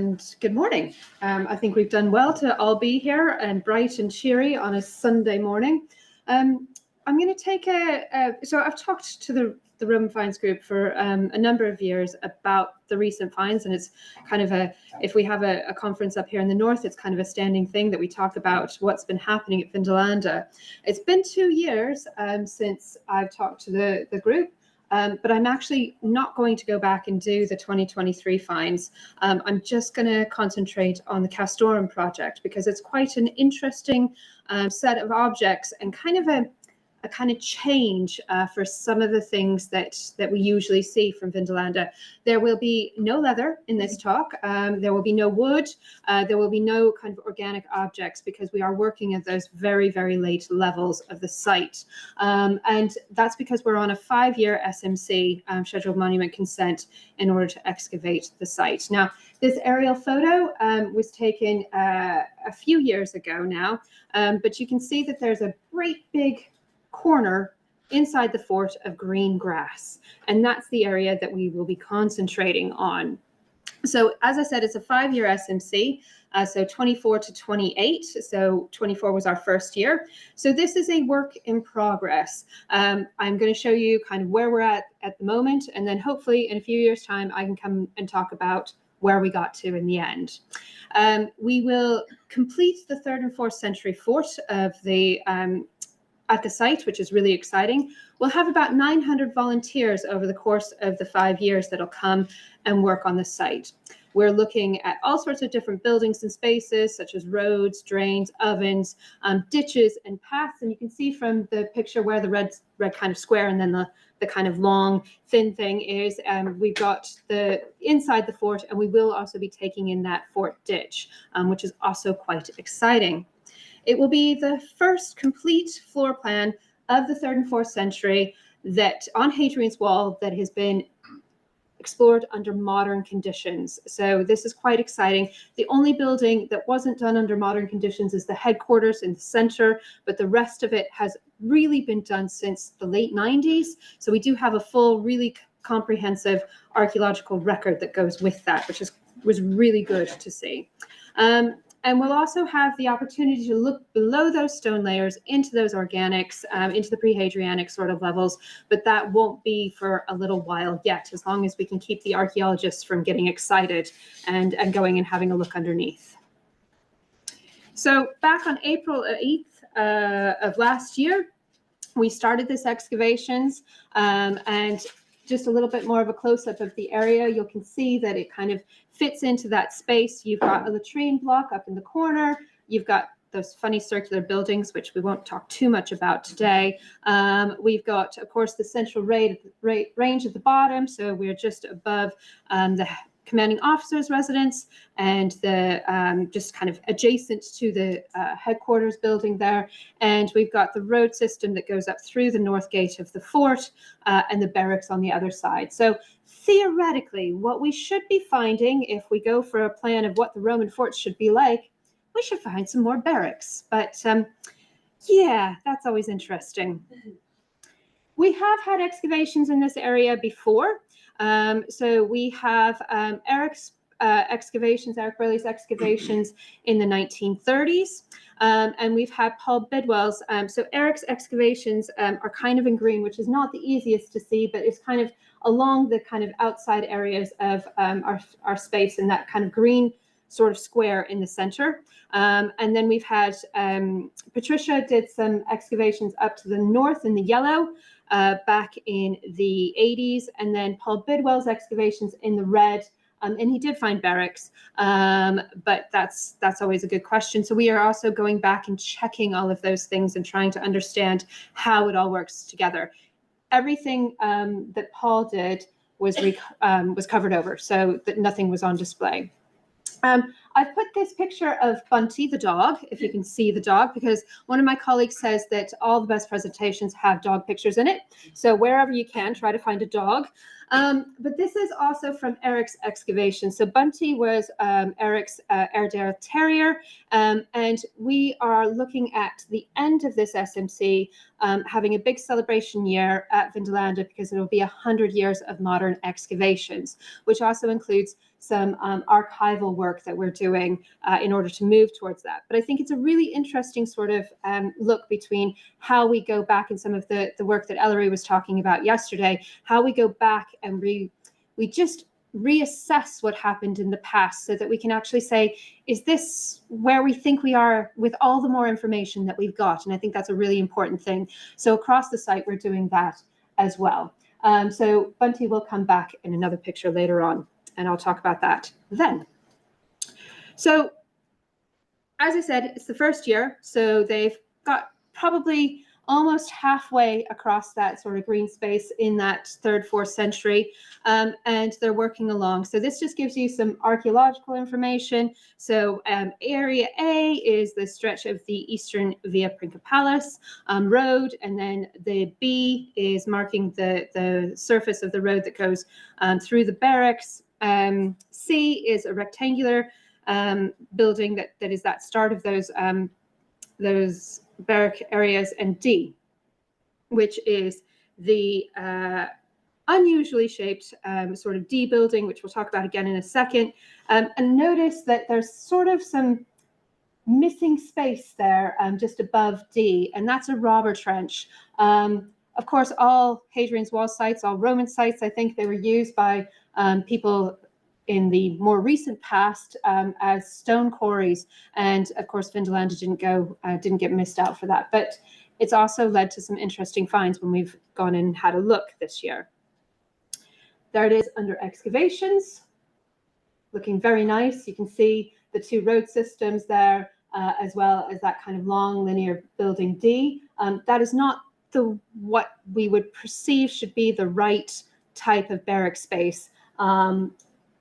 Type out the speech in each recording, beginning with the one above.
And good morning. I think we've done well to all be here and bright and cheery on a Sunday morning. I'm going to take so I've talked to the Roman Finds group for a number of years about the recent finds, and it's kind of if we have a conference up here in the north, it's kind of a standing thing that we talk about what's been happening at Vindolanda. It's been 2 years since I've talked to the group. But I'm actually not going to go back and do the 2023 finds. I'm just going to concentrate on the Castrum Project because it's quite an interesting set of objects and kind of a kind of change for some of the things that we usually see from Vindolanda. There will be no leather in this talk. There will be no wood. There will be no kind of organic objects because we are working at those very, very late levels of the site. And that's because we're on a 5-year SMC, Scheduled Monument Consent, in order to excavate the site. Now, this aerial photo was taken a few years ago now, but you can see that there's a great big corner inside the fort of green grass, and that's the area that we will be concentrating on. So as I said, it's a 5-year SMC, so 24 to 28. So 24 was our first year. So this is a work in progress. I'm going to show you kind of where we're at the moment, and then hopefully in a few years' time I can come and talk about where we got to in the end. We will complete the 3rd and 4th century fort of at the site, which is really exciting. We'll have about 900 volunteers over the course of the 5 years that'll come and work on the site. We're looking at all sorts of different buildings and spaces, such as roads, drains, ovens, ditches, and paths. And you can see from the picture where the red kind of square and then the kind of long, thin thing is. We've got the inside the fort, and we will also be taking in that fort ditch, which is also quite exciting. It will be the first complete floor plan of the 3rd and 4th century that on Hadrian's Wall that has been explored under modern conditions. So this is quite exciting. The only building that wasn't done under modern conditions is the headquarters in the center, but the rest of it has really been done since the late 90s. So we do have a full, really comprehensive archaeological record that goes with that, which was really good to see. And we'll also have the opportunity to look below those stone layers into those organics, into the pre-Hadrianic sort of levels, but that won't be for a little while yet, as long as we can keep the archaeologists from getting excited and going and having a look underneath. So back on April 8th of last year, we started this excavations, and just a little bit more of a close-up of the area. You can see that it kind of fits into that space. You've got a latrine block up in the corner. You've got those funny circular buildings, which we won't talk too much about today. We've got, of course, the central range at the bottom. So we're just above the commanding officer's residence and the just kind of adjacent to the headquarters building there. And we've got the road system that goes up through the north gate of the fort and the barracks on the other side. So theoretically, what we should be finding if we go for a plan of what the Roman forts should be like, we should find some more barracks. But yeah, that's always interesting. We have had excavations in this area before. So we have Eric's excavations, Eric Birley's excavations in the 1930s, and we've had Paul Bidwell's. So Eric's excavations are kind of in green, which is not the easiest to see, but it's kind of along the kind of outside areas of our space in that kind of green sort of square in the center. And then we've had Patricia did some excavations up to the north in the yellow back in the 80s, and then Paul Bidwell's excavations in the red, and he did find barracks, but that's always a good question. So we are also going back and checking all of those things and trying to understand how it all works together. Everything that Paul did was covered over, so that nothing was on display. I've put this picture of Bunty the dog, if you can see the dog, because one of my colleagues says that all the best presentations have dog pictures in it. So wherever you can, try to find a dog. But this is also from Eric's excavation. So Bunty was Eric's Airedale Terrier, and we are looking at the end of this SMC having a big celebration year at Vindolanda, because it'll be 100 years of modern excavations, which also includes some archival work that we're doing in order to move towards that. But I think it's a really interesting sort of look between how we go back in some of the work that Ellery was talking about yesterday, how we go back and we just reassess what happened in the past so that we can actually say, is this where we think we are with all the more information that we've got? And I think that's a really important thing. So across the site, we're doing that as well. So Bunty will come back in another picture later on, and I'll talk about that then. So as I said, it's the first year, so they've got probably almost halfway across that sort of green space in that 3rd, 4th century, and they're working along. So this just gives you some archaeological information. So area A is the stretch of the eastern Via Principalis road, and then the B is marking the surface of the road that goes through the barracks. C is a rectangular building that is that start of those barrack areas, and D, which is the unusually shaped sort of D building, which we'll talk about again in a second. And notice that there's sort of some missing space there just above D, and that's a robber trench. Of course, all Hadrian's Wall sites, all Roman sites, I think they were used by people in the more recent past as stone quarries, and of course Vindolanda didn't get missed out for that. But it's also led to some interesting finds when we've gone in and had a look this year. There it is under excavations, looking very nice. You can see the 2 road systems there, as well as that kind of long linear building D. That is not what we would perceive should be the right type of barrack space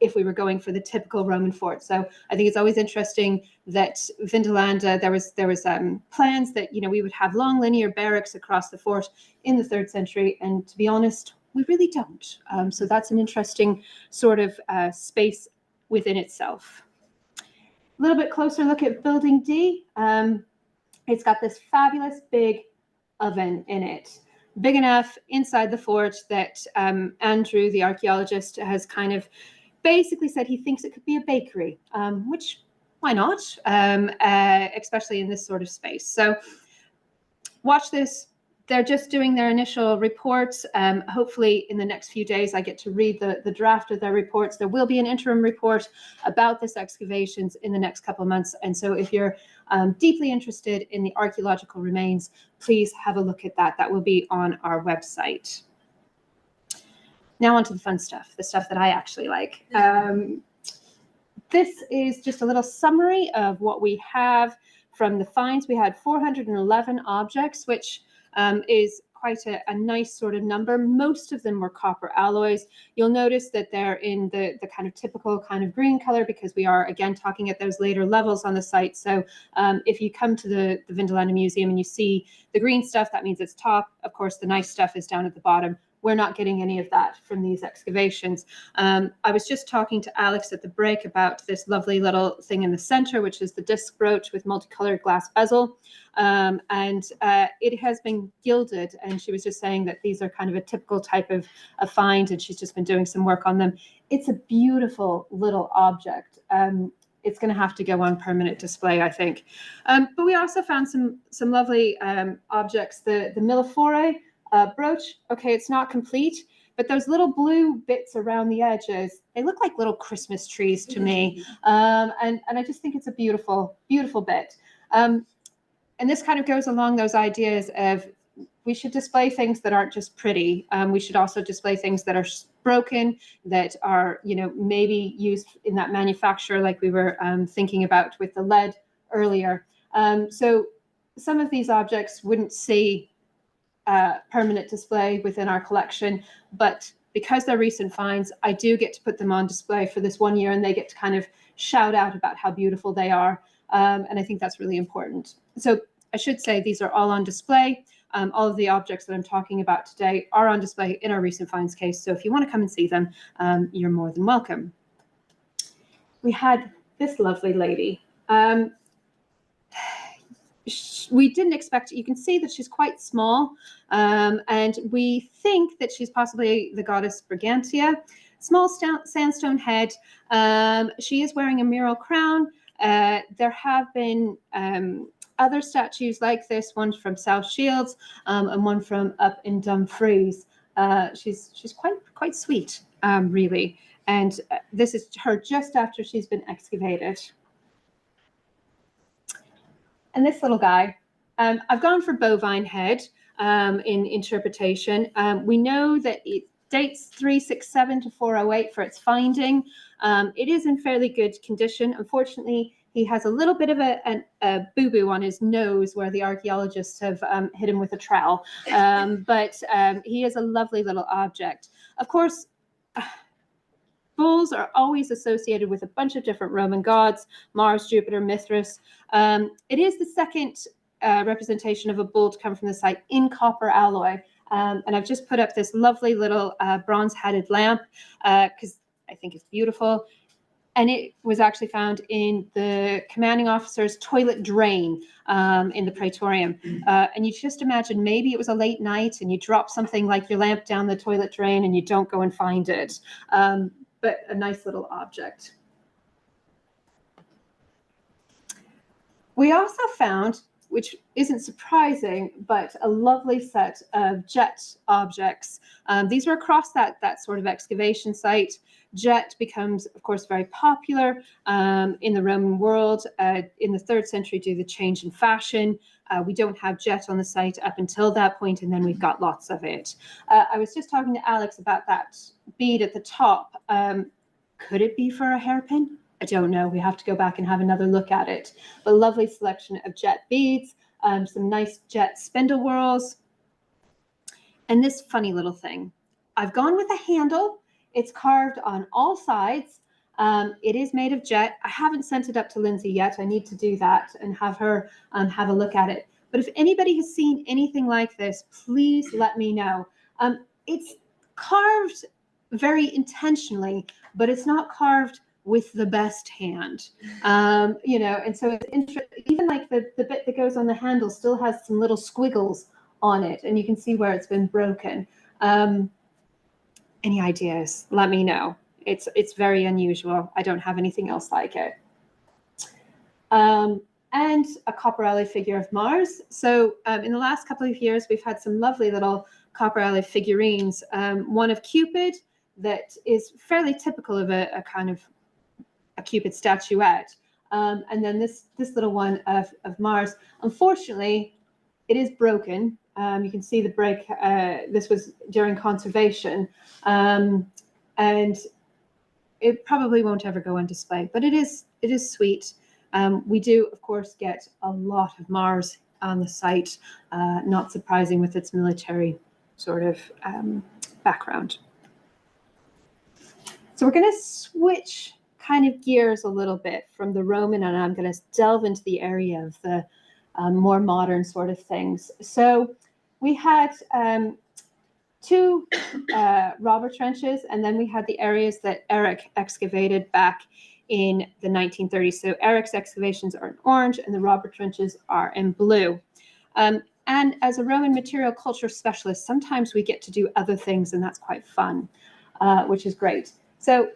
if we were going for the typical Roman fort. So I think it's always interesting that Vindolanda, there was plans that, you know, we would have long linear barracks across the fort in the 3rd century, and to be honest, we really don't. So that's an interesting sort of space within itself. A little bit closer look at building D. It's got this fabulous big oven in it, big enough inside the fort that Andrew, the archaeologist, has kind of basically said he thinks it could be a bakery, which why not, especially in this sort of space. So watch this. They're just doing their initial reports. Hopefully in the next few days, I get to read the draft of their reports. There will be an interim report about this excavations in the next couple of months. And so if you're deeply interested in the archaeological remains, please have a look at that. That will be on our website. Now on to the fun stuff, the stuff that I actually like. This is just a little summary of what we have from the finds. We had 411 objects, which is quite a nice sort of number. Most of them were copper alloys. You'll notice that they're in the kind of typical kind of green color, because we are again talking at those later levels on the site. So if you come to the Vindolanda Museum and you see the green stuff, that means it's top. Of course, the nice stuff is down at the bottom. We're not getting any of that from these excavations. I was just talking to Alex at the break about this lovely little thing in the center, which is the disc brooch with multicolored glass bezel. And it has been gilded. And she was just saying that these are kind of a typical type of find, and she's just been doing some work on them. It's a beautiful little object. It's going to have to go on permanent display, I think. But we also found some lovely objects. The Millefore brooch, okay, it's not complete, but those little blue bits around the edges, they look like little Christmas trees to me. And I just think it's a beautiful, beautiful bit. And this kind of goes along those ideas of we should display things that aren't just pretty. We should also display things that are broken, that are, you know, maybe used in that manufacture, like we were thinking about with the lead earlier. So some of these objects wouldn't see permanent display within our collection, but because they're recent finds, I do get to put them on display for this 1 year, and they get to kind of shout out about how beautiful they are. And I think that's really important. So I should say these are all on display. All of the objects that I'm talking about today are on display in our recent finds case. So if you want to come and see them, you're more than welcome. We had this lovely lady. We didn't expect it. You can see that she's quite small, and we think that she's possibly the goddess Brigantia. Small sandstone head. She is wearing a mural crown. There have been other statues like this, one from South Shields and one from up in Dumfries. She's quite sweet, really. And this is her just after she's been excavated. And this little guy, I've gone for bovine head in interpretation. We know that it dates 367 to 408 for its finding. It is in fairly good condition. Unfortunately, he has a little bit of a boo-boo on his nose where the archaeologists have hit him with a trowel. But he is a lovely little object. Of course, bulls are always associated with a bunch of different Roman gods, Mars, Jupiter, Mithras. It is the second representation of a bull to come from the site in copper alloy. And I've just put up this lovely little bronze-headed lamp because I think it's beautiful. And it was actually found in the commanding officer's toilet drain in the Praetorium. And you just imagine maybe it was a late night and you drop something like your lamp down the toilet drain and you don't go and find it. But a nice little object. We also found, which isn't surprising, but a lovely set of jet objects. These were across that sort of excavation site. Jet becomes, of course, very popular in the Roman world in the 3rd century due to the change in fashion. We don't have jet on the site up until that point, and then we've got lots of it. I was just talking to Alex about that bead at the top. Could it be for a hairpin? I don't know. We have to go back and have another look at it. But a lovely selection of jet beads, some nice jet spindle whorls, and this funny little thing. I've gone with a handle. It's carved on all sides. It is made of jet. I haven't sent it up to Lindsay yet. I need to do that and have her have a look at it. But if anybody has seen anything like this, please let me know. It's carved very intentionally, but it's not carved with the best hand, and so it's interesting. Even like the bit that goes on the handle still has some little squiggles on it, and you can see where it's been broken. Any ideas? Let me know. It's very unusual. I don't have anything else like it. And a copper alloy figure of Mars. So in the last couple of years, we've had some lovely little copper alloy figurines. One of Cupid that is fairly typical of a kind of a Cupid statuette. And then this little one of Mars. Unfortunately, it is broken. You can see the break. This was during conservation. And it probably won't ever go on display, but it is sweet. We do, of course, get a lot of Mars on the site, not surprising with its military sort of background. So we're going to switch kind of gears a little bit from the Roman, and I'm going to delve into the area of the more modern sort of things. So we had two robber trenches, and then we had the areas that Eric excavated back in the 1930s. So Eric's excavations are in orange and the robber trenches are in blue. And as a Roman material culture specialist, sometimes we get to do other things, and that's quite fun, which is great. So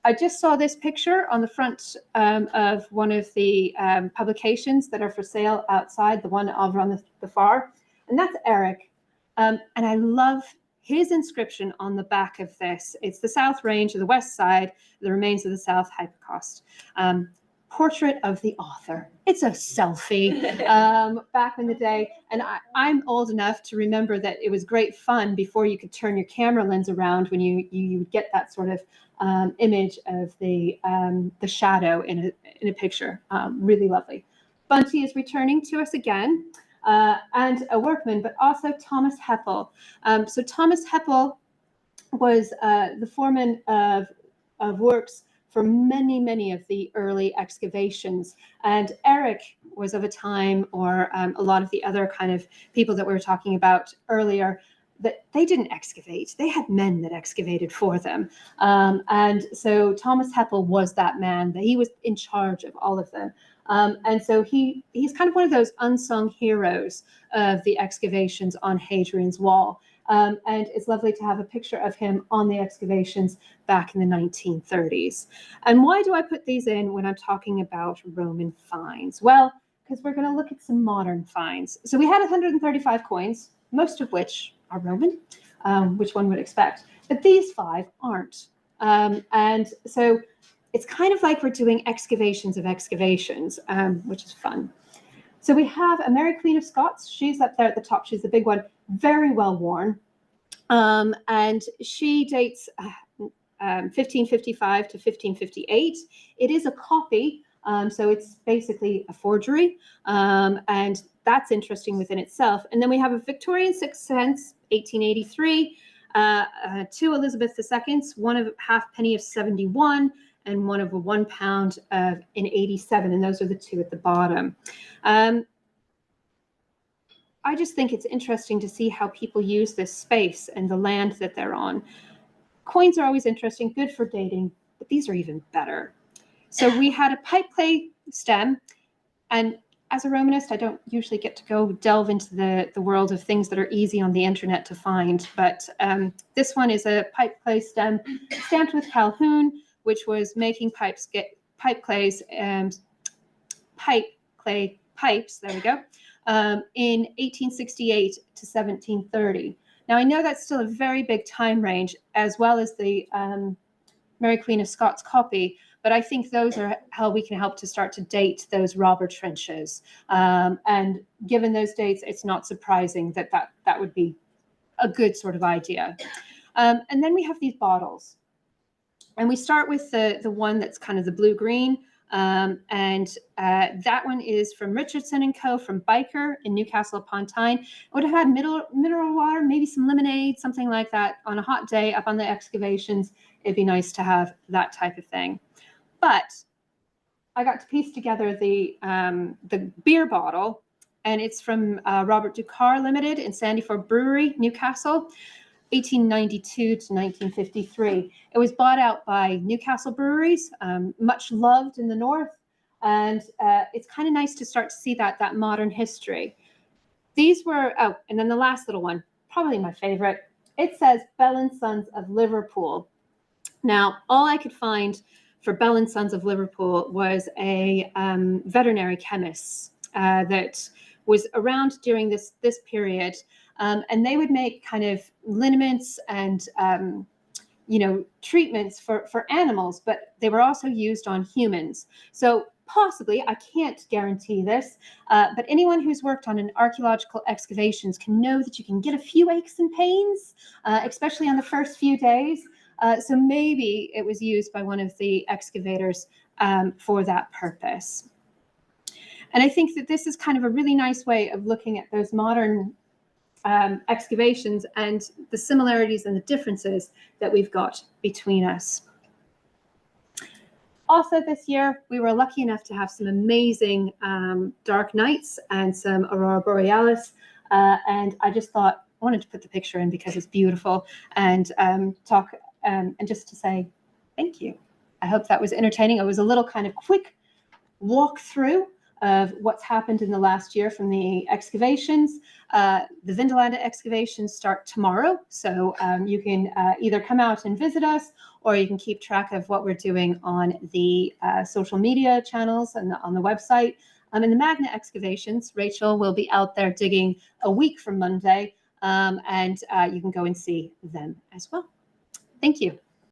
I just saw this picture on the front of one of the publications that are for sale outside, the one over on the far, and that's Eric. And I love his inscription on the back of this. It's the South Range of the West Side, the remains of the South Hypocaust. Portrait of the author. It's a selfie back in the day. And I'm old enough to remember that it was great fun before you could turn your camera lens around when you would get that sort of image of the shadow in a picture. Really lovely. Bunty is returning to us again. And a workman, but also Thomas Heppel. So Thomas Heppel was the foreman of works for many, many of the early excavations. And Eric was of a time, or a lot of the other kind of people that we were talking about earlier, that they didn't excavate. They had men that excavated for them. And so Thomas Heppel was that man, that he was in charge of all of them. And so he's kind of one of those unsung heroes of the excavations on Hadrian's Wall. And it's lovely to have a picture of him on the excavations back in the 1930s. And why do I put these in when I'm talking about Roman finds? Well, because we're going to look at some modern finds. So we had 135 coins, most of which are Roman, which one would expect. But these 5 aren't. And so it's kind of like we're doing excavations of excavations, which is fun. So we have a Mary Queen of Scots. She's up there at the top. She's the big one, very well worn. And she dates 1555 to 1558. It is a copy, so it's basically a forgery. And that's interesting within itself. And then we have a Victorian 6 cents, 1883, 2 Elizabeth II's, one of halfpenny of 71, and one of a £1 in 87. And those are the 2 at the bottom. I just think it's interesting to see how people use this space and the land that they're on. Coins are always interesting, good for dating, but these are even better. So we had a pipe clay stem, and as a Romanist, I don't usually get to go delve into the world of things that are easy on the internet to find, but this one is a pipe clay stem stamped with Calhoun, which was making pipe clays and pipe clay pipes, there we go, in 1868 to 1730. Now, I know that's still a very big time range, as well as the Mary Queen of Scots copy, but I think those are how we can help to start to date those robber trenches. And given those dates, it's not surprising that that would be a good sort of idea. And then we have these bottles. And we start with the one that's kind of the blue-green. And that one is from Richardson and Co. from Biker in Newcastle upon Tyne. It would have had mineral water, maybe some lemonade, something like that on a hot day up on the excavations. It'd be nice to have that type of thing. But I got to piece together the beer bottle, and it's from Robert Ducar Limited in Sandyford Brewery, Newcastle. 1892 to 1953. It was bought out by Newcastle breweries, much loved in the north, and it's kind of nice to start to see that modern history. These were, oh, and then the last little one, probably my favorite. It says Bell and Sons of Liverpool. Now, all I could find for Bell and Sons of Liverpool was a veterinary chemist that was around during this period. And they would make kind of liniments and, treatments for animals, but they were also used on humans. So possibly, I can't guarantee this, but anyone who's worked on an archaeological excavations can know that you can get a few aches and pains, especially on the first few days. So maybe it was used by one of the excavators for that purpose. And I think that this is kind of a really nice way of looking at those modern excavations and the similarities and the differences that we've got between us. Also this year, we were lucky enough to have some amazing dark nights and some aurora borealis. And I just thought, I wanted to put the picture in because it's beautiful and talk and just to say thank you. I hope that was entertaining. It was a little kind of quick walk through of what's happened in the last year from the excavations. The Vindolanda excavations start tomorrow, so you can either come out and visit us, or you can keep track of what we're doing on the social media channels and on the website. In the Magna excavations, Rachel will be out there digging a week from Monday, and you can go and see them as well. Thank you.